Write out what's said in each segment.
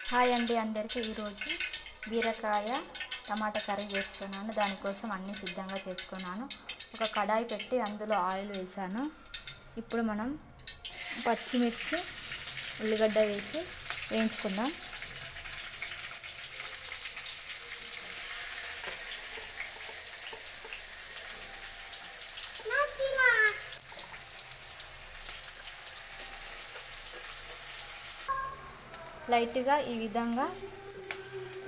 Hi అండి అందరికీ. ఈరోజు బీరకాయ టమాటా కర్రీ చేస్తున్నాను. దానికోసం అన్నీ సిద్ధంగా చేసుకున్నాను. ఒక కడాయి పెట్టి అందులో ఆయిల్ వేసాను. ఇప్పుడు మనం పచ్చిమిర్చి ఉల్లిగడ్డ వేసి వేయించుకుందాం. లైట్గా ఈ విధంగా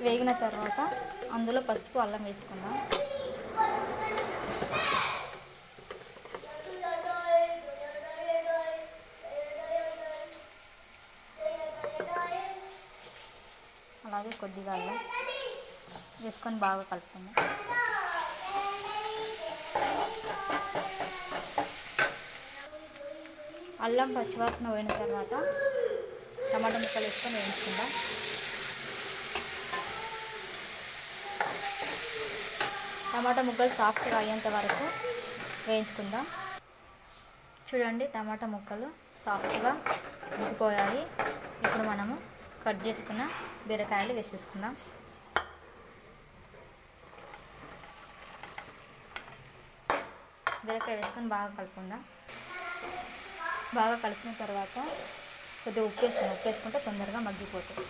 వేగిన తర్వాత అందులో పసుపు అల్లం వేసుకుందాం. అలాగే కొద్దిగా అల్లం వేసుకొని బాగా కలుపుకుందాం. అల్లం పచ్చివాసన పోయిన తర్వాత టమాటా ముక్కలు వేసుకొని వేయించుకుందాం. టమాటా ముక్కలు సాఫ్ట్గా అయ్యేంత వరకు వేయించుకుందాం. చూడండి, టమాటా ముక్కలు సాఫ్ట్గా ఉడికిపోయాయి. ఇప్పుడు మనము కట్ చేసుకున్న బీరకాయలు వేసేసుకుందాం. బీరకాయ వేసుకొని బాగా కలుపుకుందాం. బాగా కలిపిన తర్వాత కొద్దిగా ఉప్పు వేసుకుంటే తొందరగా మగ్గిపోతుంది.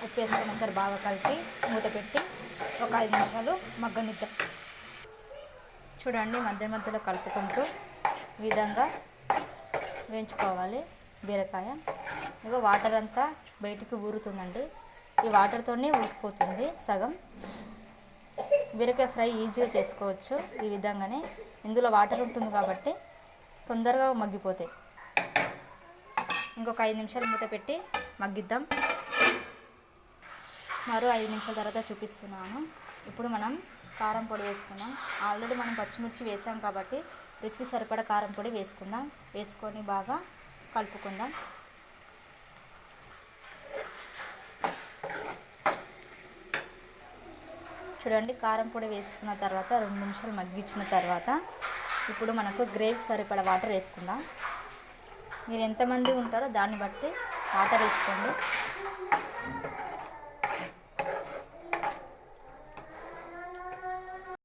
ఉప్పు వేసుకున్న సరే బాగా కలిపి మూత పెట్టి ఒక 5 నిమిషాలు మగ్గనిద్దాం. చూడండి, మధ్య మధ్యలో కలుపుకుంటూ ఈ విధంగా వేయించుకోవాలి బీరకాయ. ఇక వాటర్ అంతా బయటికి ఊరుతుందండి. ఈ వాటర్తోనే ఉడికిపోతుంది సగం. బీరకాయ ఫ్రై ఈజీగా చేసుకోవచ్చు ఈ విధంగానే. ఇందులో వాటర్ ఉంటుంది కాబట్టి తొందరగా మగ్గిపోతాయి. ఇంకొక 5 నిమిషాలు మూత పెట్టి మగ్గిద్దాం. మరో 5 నిమిషాల తర్వాత చూపిస్తున్నాను. ఇప్పుడు మనం కారం పొడి వేసుకుందాం. ఆల్రెడీ మనం పచ్చిమిర్చి వేసాం కాబట్టి రుచికి సరిపడా కారం పొడి వేసుకుందాం. వేసుకొని బాగా కలుపుకుందాం. చూడండి, కారం పొడి వేసుకున్న తర్వాత 2 నిమిషాలు మగ్గించిన తర్వాత ఇప్పుడు మనకు గ్రేవీ సరిపడా వాటర్ వేసుకుందాం. మీరు ఎంతమంది ఉంటారో దాన్ని బట్టి వాటర్ వేసుకోండి.